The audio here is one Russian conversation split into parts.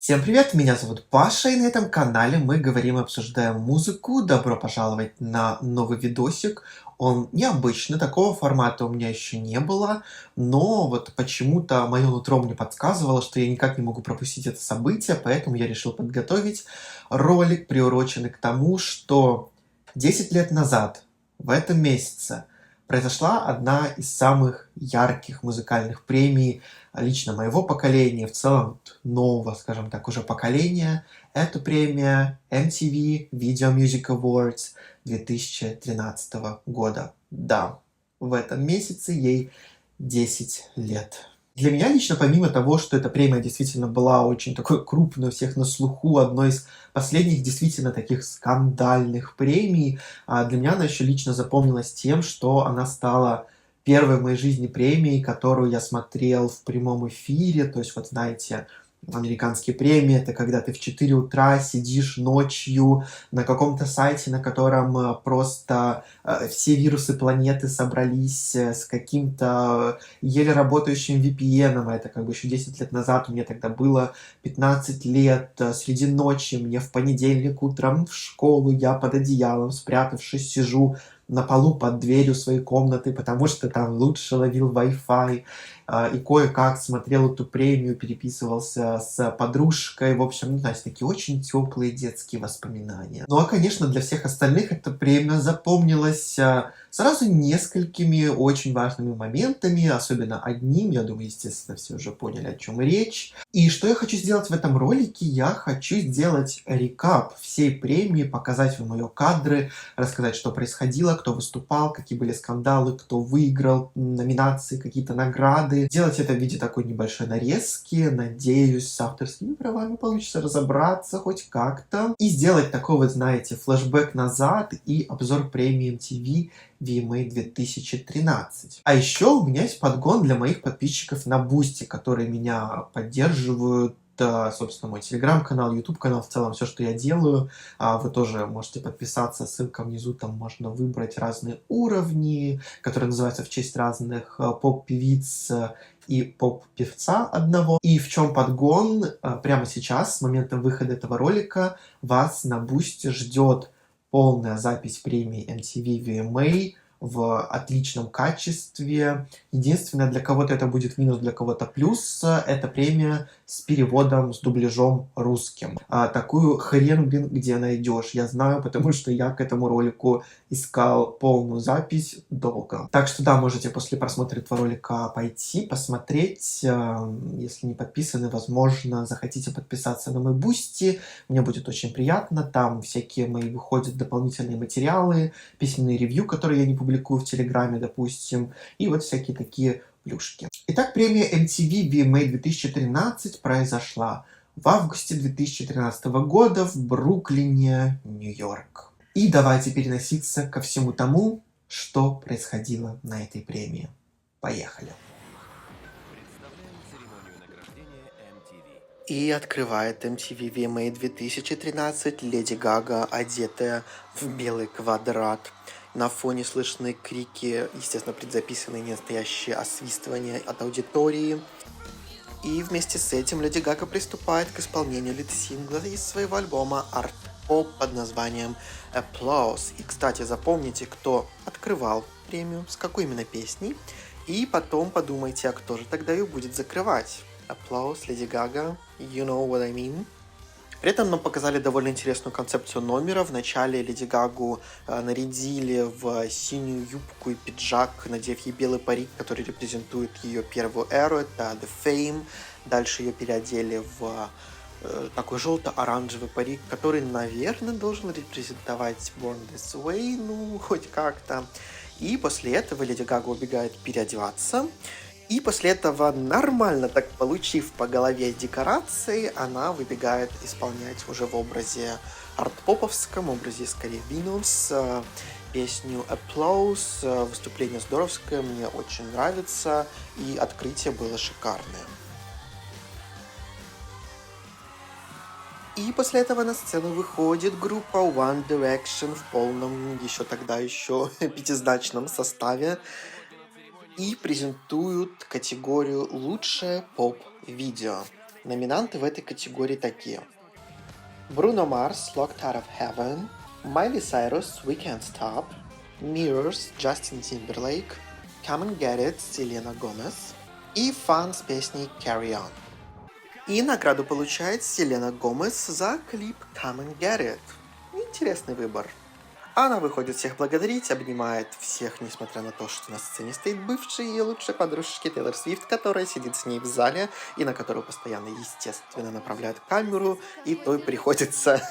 Всем привет, меня зовут Паша, и на этом канале мы говорим и обсуждаем музыку. Добро пожаловать на новый видосик. Он необычный, такого формата у меня еще не было, но вот почему-то мое нутро мне подсказывало, что я никак не могу пропустить это событие, поэтому я решил подготовить ролик, приуроченный к тому, что 10 лет назад, в этом месяце, произошла одна из самых ярких музыкальных премий лично моего поколения, в целом нового, скажем так, уже поколения. Это премия MTV Video Music Awards 2013 года. Да, в этом месяце ей 10 лет. Для меня лично, помимо того, что эта премия действительно была очень такой крупной, у всех на слуху, одной из последних действительно таких скандальных премий, для меня она еще лично запомнилась тем, что она стала первой в моей жизни премией, которую я смотрел в прямом эфире. То есть, вот знаете, американские премии — это когда ты в 4 утра сидишь ночью на каком-то сайте, на котором просто все вирусы планеты собрались с каким-то еле работающим VPN. Это как бы еще 10 лет назад, мне тогда было 15 лет, среди ночи, мне в понедельник утром в школу, я под одеялом, спрятавшись, сижу на полу под дверью своей комнаты, потому что там лучше ловил Wi-Fi, и кое-как смотрел эту премию, переписывался с подружкой. В общем, ну, знаете, такие очень теплые детские воспоминания. Ну, а, конечно, для всех остальных эта премия запомнилась сразу несколькими очень важными моментами, особенно одним. Я думаю, естественно, все уже поняли, о чем речь. И что я хочу сделать в этом ролике? Я хочу сделать рекап всей премии, показать вам ее кадры, рассказать, что происходило, кто выступал, какие были скандалы, кто выиграл номинации, какие-то награды. Делать это в виде такой небольшой нарезки. Надеюсь, с авторскими правами получится разобраться хоть как-то. И сделать такой вот, знаете, флешбэк назад и обзор премии MTV VMA 2013. А еще у меня есть подгон для моих подписчиков на Бусти, которые меня поддерживают. Собственно, мой телеграм-канал, YouTube-канал, в целом все, что я делаю. Вы тоже можете подписаться, ссылка внизу, там можно выбрать разные уровни, которые называются в честь разных поп-певиц и поп-певца одного. И в чем подгон? Прямо сейчас, с момента выхода этого ролика, вас на Бусти ждет полная запись премии MTV VMA в отличном качестве. Единственное, для кого-то это будет минус, для кого-то плюс. Это премия с переводом, с дубляжом русским. Такую хрен, блин, где найдешь. Я знаю, потому что я к этому ролику искал полную запись долго. Так что да, можете после просмотра этого ролика пойти, посмотреть. Если не подписаны, возможно, захотите подписаться на мой Бусти. Мне будет очень приятно. Там всякие мои выходят дополнительные материалы, письменные ревью, которые я не публикую в Телеграме, допустим, и вот всякие такие плюшки. Итак, премия MTV VMA 2013 произошла в августе 2013 года в Бруклине, Нью-Йорк. И давайте переноситься ко всему тому, что происходило на этой премии. Поехали. И открывает MTV VMA 2013 Леди Гага, одетая в белый квадрат. На фоне слышны крики, естественно, предзаписанные ненастоящие освистывания от аудитории. И вместе с этим Леди Гага приступает к исполнению лид-сингла из своего альбома Art Pop под названием Applause. И, кстати, запомните, кто открывал премию, с какой именно песней. И потом подумайте, а кто же тогда ее будет закрывать. Applause, Леди Гага, you know what I mean. При этом нам показали довольно интересную концепцию номера. Вначале Леди Гагу нарядили в синюю юбку и пиджак, надев ей белый парик, который репрезентует ее первую эру, это The Fame. Дальше ее переодели в такой желто-оранжевый парик, который, наверное, должен репрезентовать Born This Way, ну, хоть как-то. И после этого Леди Гага убегает переодеваться. И после этого, нормально так получив по голове декорации, она выбегает исполнять уже в образе арт-поповском, образе скорее Venus, песню Applause. Выступление здоровское, мне очень нравится, и открытие было шикарное. И после этого на сцену выходит группа One Direction в полном, еще пятизначном составе, и презентуют категорию «Лучшее поп-видео». Номинанты в этой категории такие: Bruno Mars, Locked Out of Heaven, Miley Cyrus, We Can't Stop, Mirrors, Justin Timberlake, Come and Get It, Selena Gomez и Fun с песней Carry On. И награду получает Селена Гомес за клип Come and Get It. Интересный выбор. Она выходит всех благодарить, обнимает всех, несмотря на то, что на сцене стоит бывшая и лучшая подружки Тейлор Свифт, которая сидит с ней в зале и на которую постоянно, естественно, направляют камеру, и той приходится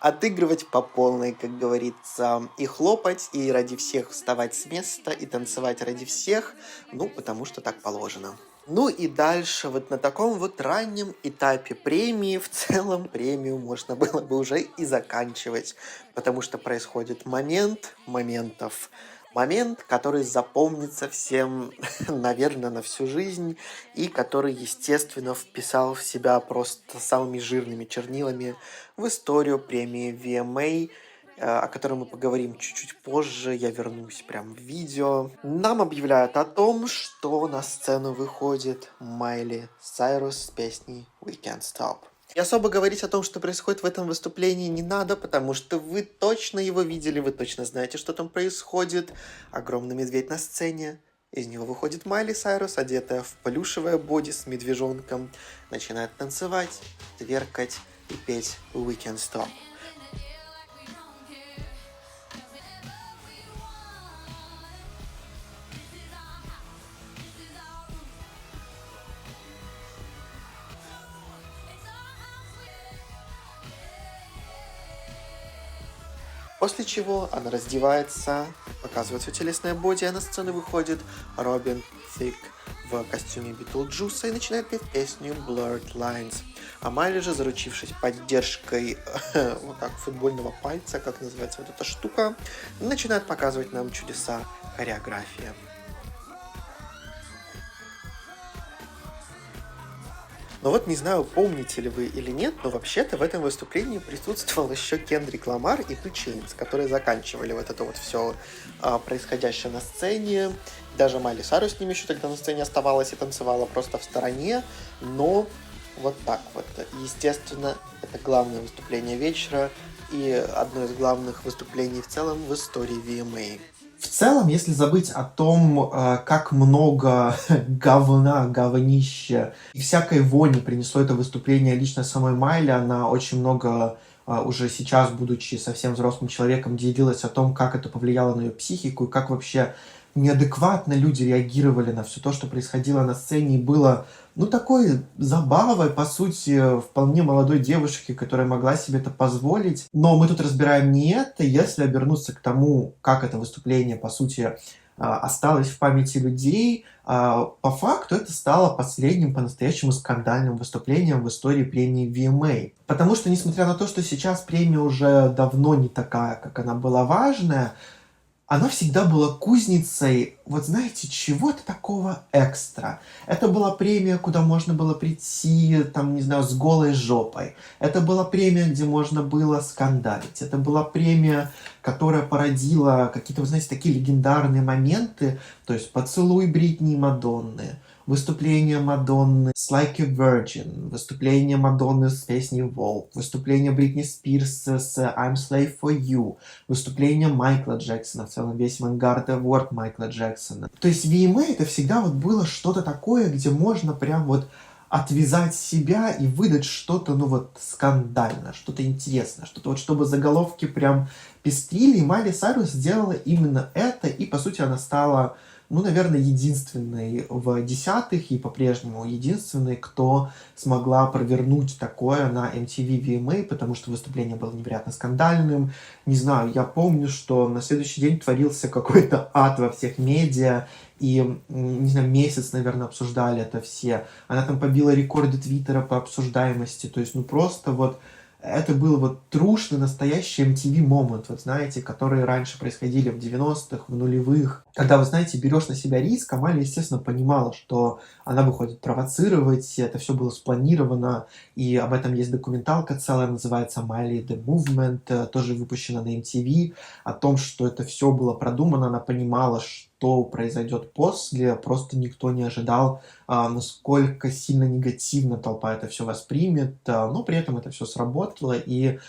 отыгрывать по полной, как говорится, и хлопать, и ради всех вставать с места, и танцевать ради всех, ну, потому что так положено. Ну и дальше, вот на таком вот раннем этапе премии, в целом премию можно было бы уже и заканчивать, потому что происходит момент моментов. Момент, который запомнится всем, наверное, на всю жизнь, и который, естественно, вписал в себя просто самыми жирными чернилами в историю премии VMA, о котором мы поговорим чуть-чуть позже, я вернусь прям в видео. Нам объявляют о том, что на сцену выходит Майли Сайрус с песней We Can't Stop. И особо говорить о том, что происходит в этом выступлении, не надо, потому что вы точно его видели, вы точно знаете, что там происходит. Огромный медведь на сцене. Из него выходит Майли Сайрус, одетая в плюшевое боди с медвежонком, начинает танцевать, тверкать и петь We Can't Stop. После чего она раздевается, показывает свое телесное боди, а на сцену выходит Робин Thicke в костюме Битлджуса и начинает петь песню Blurred Lines. А Майли же, заручившись поддержкой вот так футбольного пальца, как называется вот эта штука, начинает показывать нам чудеса хореографии. Но вот не знаю, помните ли вы или нет, но вообще-то в этом выступлении присутствовал еще Кендрик Ламар и Two Chainz, которые заканчивали вот это вот все происходящее на сцене. Даже Майли Сайрус с ними еще тогда на сцене оставалась и танцевала просто в стороне, но вот так вот. Естественно, это главное выступление вечера и одно из главных выступлений в целом в истории VMA. В целом, если забыть о том, как много говна, говнища и всякой вони принесло это выступление лично самой Майли, она очень много уже сейчас, будучи совсем взрослым человеком, делилась о том, как это повлияло на ее психику и как вообще неадекватно люди реагировали на все то, что происходило на сцене, и было, ну, такой забавой, по сути, вполне молодой девушки, которая могла себе это позволить. Но мы тут разбираем не это. Если обернуться к тому, как это выступление, по сути, осталось в памяти людей, по факту это стало последним по-настоящему скандальным выступлением в истории премии VMA. Потому что, несмотря на то, что сейчас премия уже давно не такая, как она была важная, она всегда была кузницей, вот знаете, чего-то такого экстра. Это была премия, куда можно было прийти, там, не знаю, с голой жопой. Это была премия, где можно было скандалить. Это была премия, которая породила какие-то, вы знаете, такие легендарные моменты. То есть поцелуй Бритни и Мадонны, выступление Мадонны с Like a Virgin, выступление Мадонны с песней Волк, выступление Бритни Спирс с I'm Slave for You, выступление Майкла Джексона, в целом весь Vanguard Award Майкла Джексона. То есть VMA это всегда вот было что-то такое, где можно прям вот отвязать себя и выдать что-то, ну вот, скандальное, что-то интересное, что-то вот, чтобы заголовки прям пестрили, и Майли Сайрус сделала именно это, и, по сути, она стала, ну, наверное, единственной в десятых и по-прежнему единственной, кто смогла провернуть такое на MTV VMA, потому что выступление было невероятно скандальным. Не знаю, я помню, что на следующий день творился какой-то ад во всех медиа, и, не знаю, месяц, наверное, обсуждали это все. Она там побила рекорды Твиттера по обсуждаемости, то есть, ну, просто вот это был вот трушный, настоящий MTV момент, вот знаете, которые раньше происходили в 90-х, в нулевых. Когда, вы знаете, берешь на себя риск, Амалия, естественно, понимала, что она выходит провоцировать, это все было спланировано, и об этом есть документалка целая, называется Miley The Movement, тоже выпущена на MTV, о том, что это все было продумано, она понимала, что произойдет после, просто никто не ожидал, насколько сильно негативно толпа это все воспримет, но при этом это все сработало, и,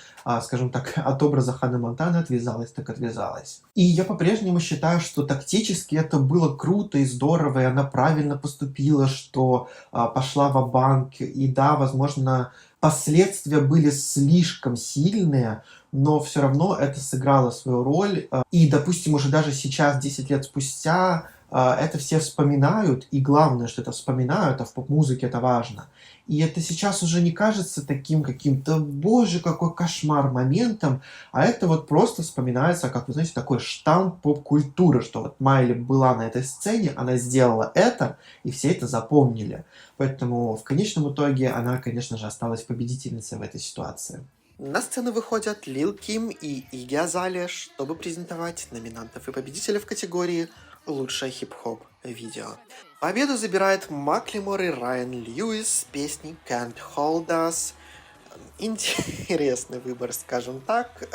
скажем так, от образа Ханны Монтаны отвязалась так отвязалась. И я по-прежнему считаю, что тактически это было круто и здорово, и она правильно поступила, что пошла ва-банк. И да, возможно, последствия были слишком сильные, но все равно это сыграло свою роль. И, допустим, уже даже сейчас, 10 лет спустя, это все вспоминают, и главное, что это вспоминают, а в поп-музыке это важно. И это сейчас уже не кажется таким каким-то, боже, какой кошмар моментом, а это вот просто вспоминается, как, вы знаете, такой штамп поп-культуры, что вот Майли была на этой сцене, она сделала это, и все это запомнили. Поэтому в конечном итоге она, конечно же, осталась победительницей в этой ситуации. На сцену выходят Лил Ким и Игги Азалия, чтобы презентовать номинантов и победителей в категории «Лучшее хип-хоп видео». Победу забирает Маклемор и Райан Льюис с песней «Can't Hold Us». Интересный выбор, скажем так,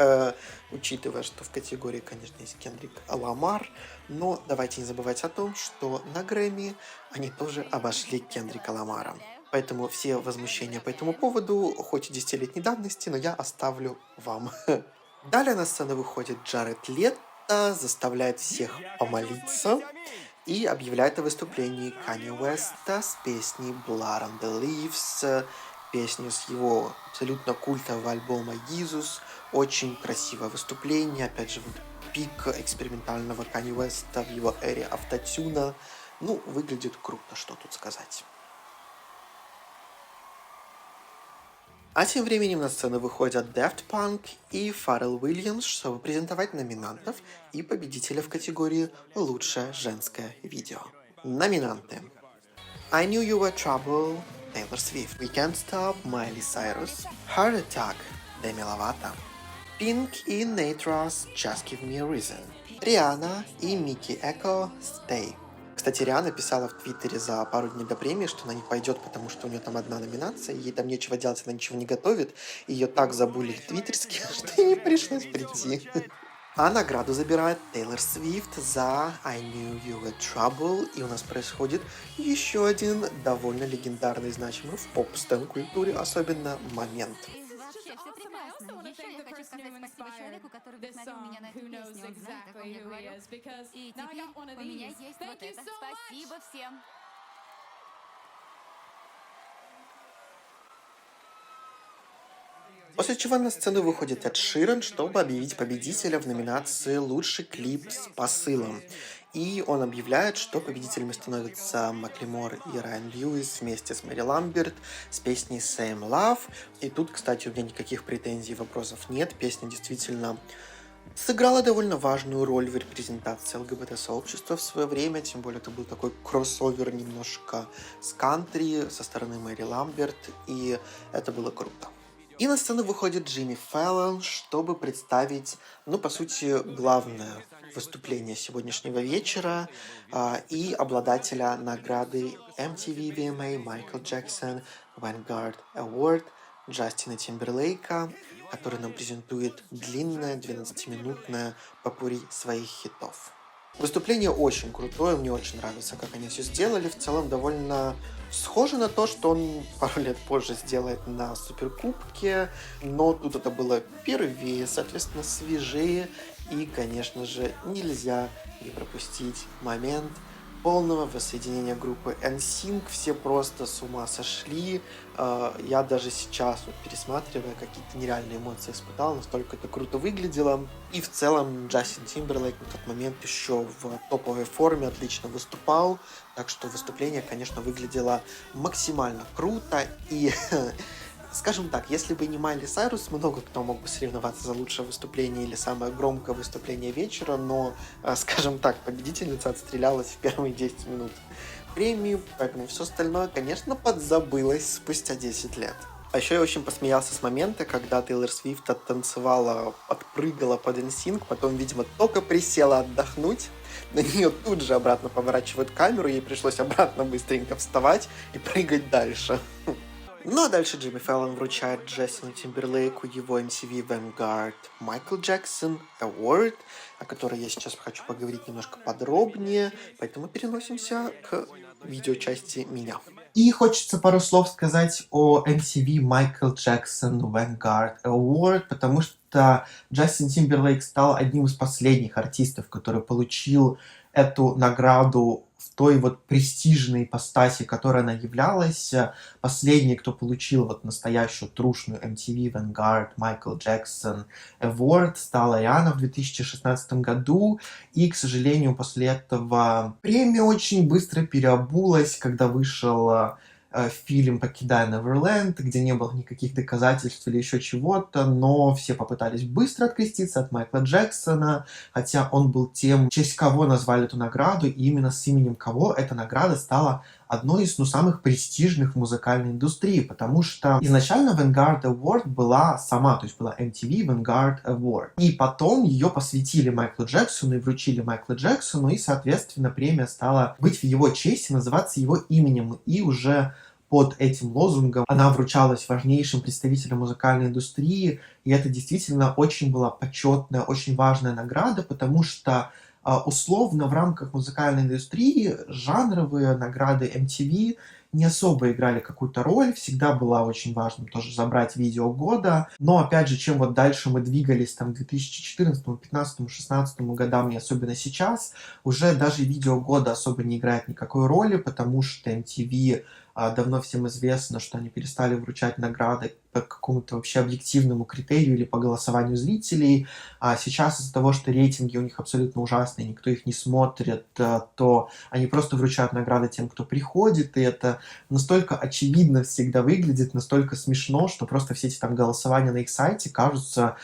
учитывая, что в категории, конечно, есть Кендрик Ламар, но давайте не забывать о том, что на Грэмми они тоже обошли Кендрика Ламара. Поэтому все возмущения по этому поводу, хоть и 10-летней давности, но я оставлю вам. Далее на сцену выходит Джаред Лето, заставляет всех помолиться и объявляет о выступлении Канье Уэста с песней Blood on the Leaves, песню с его абсолютно культового альбома Jesus. Очень красивое выступление, опять же, вот пик экспериментального Канье Уэста в его эре автотюна. Ну, выглядит круто, что тут сказать. А тем временем на сцену выходят Daft Punk и Pharrell Williams, чтобы презентовать номинантов и победителя в категории «Лучшее женское видео». Номинанты: I Knew You Were Trouble, Taylor Swift, We Can't Stop, Miley Cyrus, Heart Attack, Demi Lovato, Pink и Nate Ross, Just Give Me a Reason, Риhanna и Микки Эко, Stay. Кстати, Рианна писала в Твиттере за пару дней до премии, что она не пойдет, потому что у нее там одна номинация, ей там нечего делать, она ничего не готовит. Ее так забулили твиттерски, что ей не пришлось прийти. А награду забирает Тейлор Свифт за I Knew You Were Trouble, и у нас происходит еще один довольно легендарный, значимый в поп-стэн-культуре, особенно момент. Еще я хочу сказать спасибо человеку, который вдохновил меня на эту песню. Он знает, о ком я говорю. И теперь у меня есть вот это. Спасибо всем. После чего на сцену выходит Эд Ширан, чтобы объявить победителя в номинации «Лучший клип с посылом». И он объявляет, что победителями становятся Маклемор и Райан Льюис вместе с Мэри Ламберт с песней «Same Love». И тут, кстати, у меня никаких претензий и вопросов нет. Песня действительно сыграла довольно важную роль в репрезентации ЛГБТ-сообщества в свое время, тем более это был такой кроссовер немножко с кантри со стороны Мэри Ламберт, и это было круто. И на сцену выходит Джимми Фэллон, чтобы представить, ну, по сути, главное выступление сегодняшнего вечера и обладателя награды MTV VMA Майкл Джексон Vanguard Award Джастина Тимберлейка, который нам презентует длинное 12-минутное попурри своих хитов. Выступление очень крутое, мне очень нравится, как они все сделали. В целом довольно схоже на то, что он пару лет позже сделает на Суперкубке, но тут это было первее, соответственно, свежее. И, конечно же, нельзя не пропустить момент полного воссоединения группы NSYNC. Все просто с ума сошли. Я даже сейчас, вот, пересматривая, какие-то нереальные эмоции испытал, настолько это круто выглядело. И в целом Джастин Тимберлейк на тот момент еще в топовой форме отлично выступал. Так что выступление, конечно, выглядело максимально круто. И скажем так, если бы не Майли Сайрус, много кто мог бы соревноваться за лучшее выступление или самое громкое выступление вечера, но, скажем так, победительница отстрелялась в первые 10 минут премии, поэтому все остальное, конечно, подзабылось спустя 10 лет. А еще я очень посмеялся с момента, когда Тейлор Свифт оттанцевала, подпрыгала под NSYNC, потом, видимо, только присела отдохнуть, на нее тут же обратно поворачивают камеру, ей пришлось обратно быстренько вставать и прыгать дальше. Ну а дальше Джимми Фэллон вручает Джастину Тимберлейку его MTV Vanguard Michael Jackson Award, о которой я сейчас хочу поговорить немножко подробнее, поэтому переносимся к видеочасти меня. И хочется пару слов сказать о MTV Michael Jackson Vanguard Award, потому что Джастин Тимберлейк стал одним из последних артистов, который получил эту награду в той вот престижной ипостаси, которой она являлась. Последний, кто получил вот настоящую трушную MTV Vanguard Michael Jackson Award, стала Риhanna в 2016 году. И, к сожалению, после этого премия очень быстро переобулась, когда вышел фильм «Покидая Неверленд», где не было никаких доказательств или еще чего-то, но все попытались быстро откреститься от Майкла Джексона, хотя он был тем, в честь кого назвали эту награду, и именно с именем кого эта награда стала одной из самых престижных в музыкальной индустрии, потому что изначально Vanguard Award была сама, то есть была MTV Vanguard Award. И потом ее посвятили Майклу Джексону и вручили Майклу Джексону, и, соответственно, премия стала быть в его честь и называться его именем. И уже под этим лозунгом она вручалась важнейшим представителям музыкальной индустрии, и это действительно очень была почетная, очень важная награда, потому что условно в рамках музыкальной индустрии жанровые награды MTV не особо играли какую-то роль, всегда была очень важным тоже забрать видео года, но опять же, чем вот дальше мы двигались там к 2014, 2015, 2016 годам, и особенно сейчас, уже даже видео года особо не играет никакой роли, потому что MTV давно всем известно, что они перестали вручать награды по какому-то вообще объективному критерию или по голосованию зрителей. А сейчас из-за того, что рейтинги у них абсолютно ужасные, никто их не смотрит, то они просто вручают награды тем, кто приходит, и это настолько очевидно всегда выглядит, настолько смешно, что просто все эти там голосования на их сайте кажутся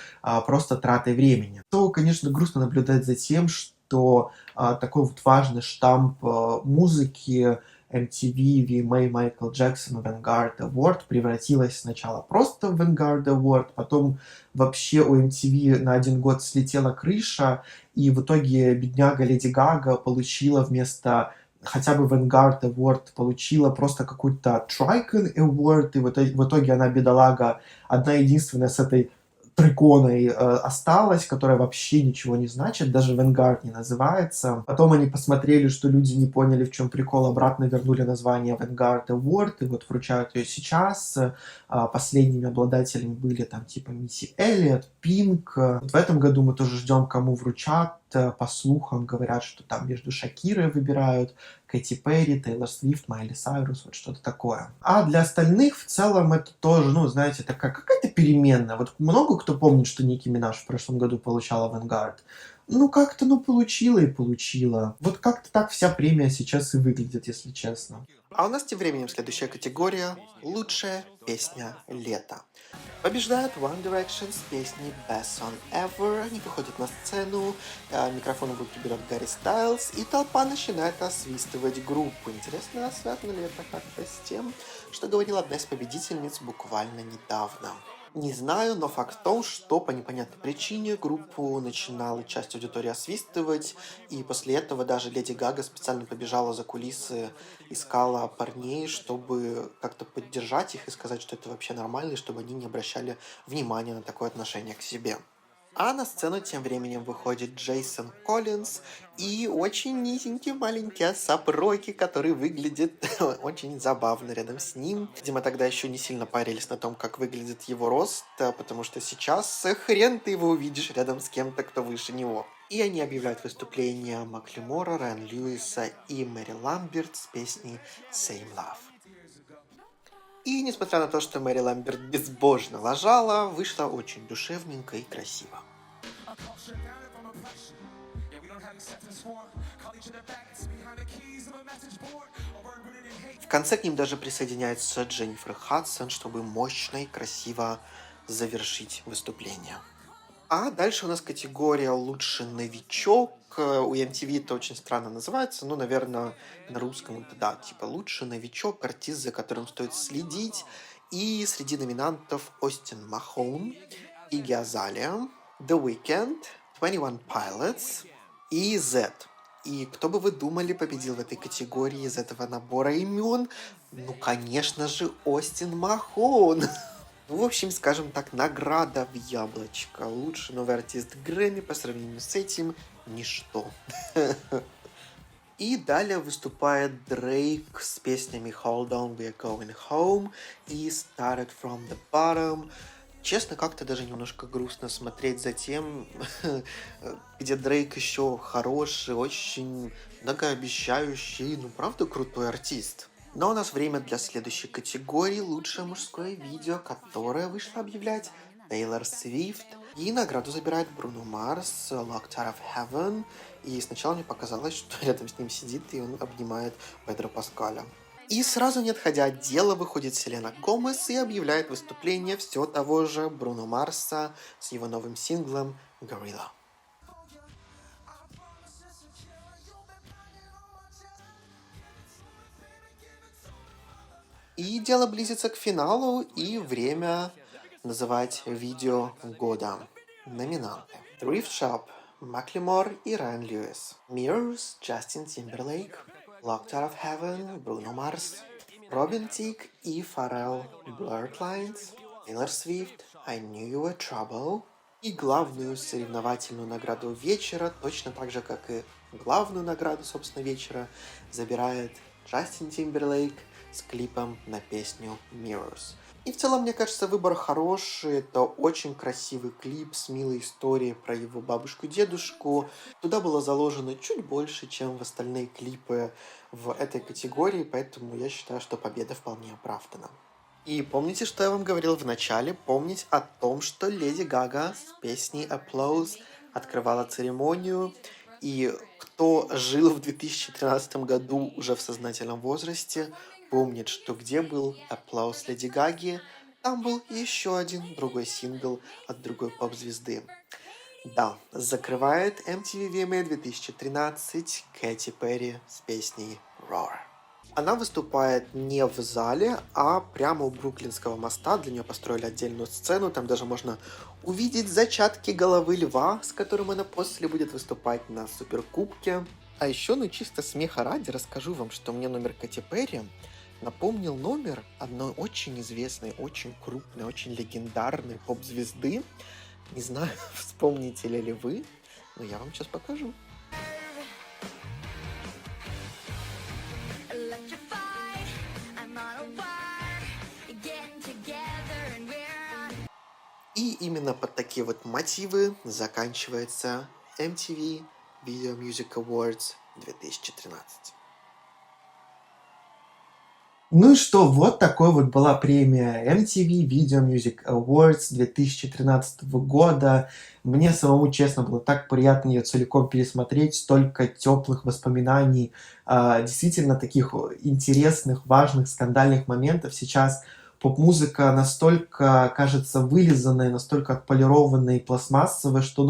просто тратой времени. То, конечно, грустно наблюдать за тем, что такой вот важный штамп музыки MTV, VMA, Michael Jackson Vanguard Award превратилась сначала просто в Vanguard Award, потом вообще у MTV на один год слетела крыша, и в итоге бедняга Леди Гага получила вместо хотя бы Vanguard Award, получила просто какой-то Tricon Award, и в итоге она, бедолага, одна единственная с этой триконой осталась, которая вообще ничего не значит, даже Vanguard не называется. Потом они посмотрели, что люди не поняли, в чем прикол, обратно вернули название Vanguard Award, и вот вручают ее сейчас. Последними обладателями были там типа Мисси Эллиот, Пинк. Вот в этом году мы тоже ждем, кому вручат. По слухам говорят, что там между Шакирой выбирают, Кэти Перри, Тейлор Свифт, Майли Сайрус, вот что-то такое. А для остальных в целом это тоже, ну, знаете, такая какая-то переменная. Вот много кто помнит, что Ники Минаж в прошлом году получала Vanguard. Ну, как-то, ну, получила и получила. Вот как-то так вся премия сейчас и выглядит, если честно. А у нас тем временем следующая категория – лучшая песня лета. Побеждает One Direction с песней Best Song Ever. Они выходят на сцену, микрофон в руки берет Гарри Стайлз, и толпа начинает освистывать группу. Интересно, связано ли это как-то с тем, что говорила одна из победительниц буквально недавно? Не знаю, но факт в том, что по непонятной причине группу начинала часть аудитории освистывать, и после этого даже Леди Гага специально побежала за кулисы, искала парней, чтобы как-то поддержать их и сказать, что это вообще нормально, и чтобы они не обращали внимания на такое отношение к себе. А на сцену тем временем выходит Джейсон Коллинз и очень низенький маленький асап Рокки, который выглядит очень забавно рядом с ним. Видимо, тогда еще не сильно парились на том, как выглядит его рост, потому что сейчас хрен ты его увидишь рядом с кем-то, кто выше него. И они объявляют выступление Маклемора, Райан Льюиса и Мэри Ламберт с песней «Same Love». И несмотря на то, что Мэри Ламберт безбожно лажала, вышло очень душевненько и красиво. В конце к ним даже присоединяется Дженнифер Хадсон, чтобы мощно и красиво завершить выступление. А дальше у нас категория «Лучший новичок». У MTV это очень странно называется, но, наверное, на русском это, да, типа «Лучший новичок», артист, за которым стоит следить. И среди номинантов Остин Махон, Игги Азалия, The Weeknd, 21 Pilots и Z. И кто бы вы думали победил в этой категории из этого набора имен? Ну, конечно же, Остин Махон. Ну, в общем, скажем так, награда в яблочко. Лучший новый артист Грэмми по сравнению с этим ничто. И далее выступает Дрейк с песнями Hold On, We're Going Home и Started From The Bottom. Честно, как-то даже немножко грустно смотреть за тем, где Дрейк еще хороший, очень многообещающий, ну правда крутой артист. Но у нас время для следующей категории «Лучшее мужское видео», которое вышло объявлять Тейлор Свифт. И награду забирает Бруно Марс, Locked Out of Heaven. И сначала мне показалось, что рядом с ним сидит и он обнимает Педро Паскаля. И сразу не отходя от дела, выходит Селена Гомес и объявляет выступление все того же Бруно Марса с его новым синглом «Gorilla». И дело близится к финалу, и время называть видео года. Номинанты: Thrift Shop, Macklemore и Райан Льюис, Mirrors, Justin Timberlake, Locked Out of Heaven, Bruno Mars, Robin Thicke и Pharrell, Blurred Lines, Taylor Swift, I Knew You Were Trouble. И главную соревновательную награду вечера, точно так же, как и главную награду, собственно, вечера, забирает Джастин Тимберлейк с клипом на песню Mirrors. И в целом, мне кажется, выбор хороший. Это очень красивый клип с милой историей про его бабушку и дедушку. Туда было заложено чуть больше, чем в остальные клипы в этой категории, поэтому я считаю, что победа вполне оправдана. И помните, что я вам говорил в начале? Помнить о том, что Леди Гага с песней Applause открывала церемонию. И кто жил в 2013 году уже в сознательном возрасте, помнит, что где был Applause Леди Гаги, там был еще один другой сингл от другой поп-звезды. Да, закрывает MTV VMA 2013 Кэти Перри с песней Roar. Она выступает не в зале, а прямо у Бруклинского моста. Для нее построили отдельную сцену. Там даже можно увидеть зачатки головы льва, с которым она после будет выступать на Суперкубке. А еще, ну чисто смеха ради, расскажу вам, что мне номер Кэти Перри напомнил номер одной очень известной, очень крупной, очень легендарной поп-звезды. Не знаю, вспомните ли вы, но я вам сейчас покажу. И именно под такие вот мотивы заканчивается MTV Video Music Awards 2013. Ну и что, вот такой вот была премия MTV Video Music Awards 2013 года. Мне самому, честно, было так приятно ее целиком пересмотреть, столько теплых воспоминаний, действительно таких интересных, важных, скандальных моментов. Сейчас поп-музыка настолько, кажется, вылизанной, настолько отполированной, пластмассовой, что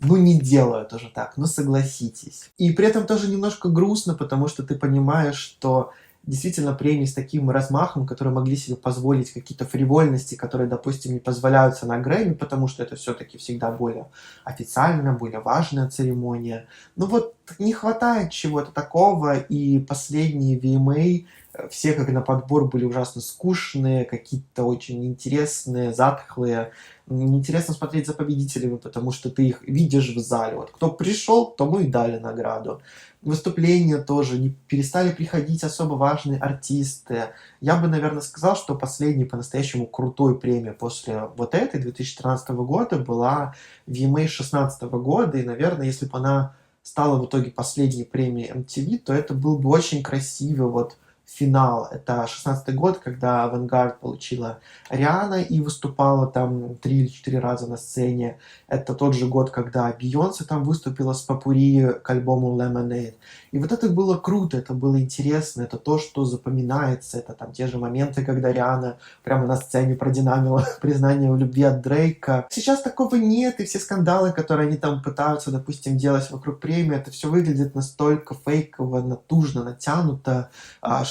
ну не делают уже так, ну согласитесь. И при этом тоже немножко грустно, потому что ты понимаешь, что действительно премии с таким размахом, которые могли себе позволить какие-то фривольности, которые, допустим, не позволяются на Грэмми, потому что это все-таки всегда более официальная, более важная церемония. Ну вот не хватает чего-то такого, и последние VMA все как на подбор были ужасно скучные, какие-то очень интересные, затхлые. Неинтересно смотреть за победителями, потому что ты их видишь в зале. Вот кто пришел, тому и дали награду. Выступления тоже, не перестали приходить особо важные артисты. Я бы, наверное, сказал, что последней по-настоящему крутой премией после вот этой 2013 года была VMA 2016 года. И, наверное, если бы она стала в итоге последней премией MTV, то это был бы очень красивый вот финал. Это 16-й год, когда Avantgarde получила Риhanna и выступала там 3 или 4 раза на сцене. Это тот же год, когда Бейонсе там выступила с попурри к альбому Lemonade. И вот это было круто, это было интересно, это то, что запоминается. Это там те же моменты, когда Риhanna прямо на сцене продинамила признание в любви от Дрейка. Сейчас такого нет, и все скандалы, которые они там пытаются, допустим, делать вокруг премии, это все выглядит настолько фейково, натужно, натянуто,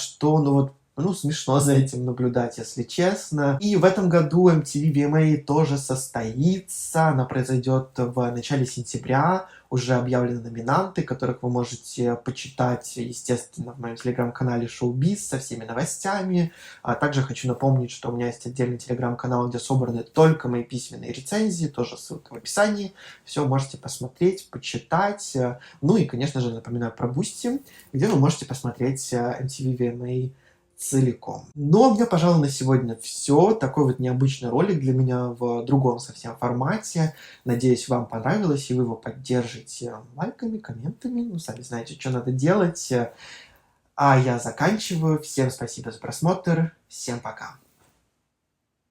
что, ну вот, Ну, смешно за этим наблюдать, если честно. И в этом году MTV VMA тоже состоится. Она произойдет в начале сентября. Уже объявлены номинанты, которых вы можете почитать, естественно, в моем телеграм-канале Showbiz со всеми новостями. А также хочу напомнить, что у меня есть отдельный телеграм-канал, где собраны только мои письменные рецензии. Тоже ссылка в описании. Все можете посмотреть, почитать. Ну и, конечно же, напоминаю про Boosty, где вы можете посмотреть MTV VMA целиком. Ну, а у меня, пожалуй, на сегодня все. Такой вот необычный ролик для меня в другом совсем формате. Надеюсь, вам понравилось, и вы его поддержите лайками, комментами. Ну, сами знаете, что надо делать. А я заканчиваю. Всем спасибо за просмотр. Всем пока.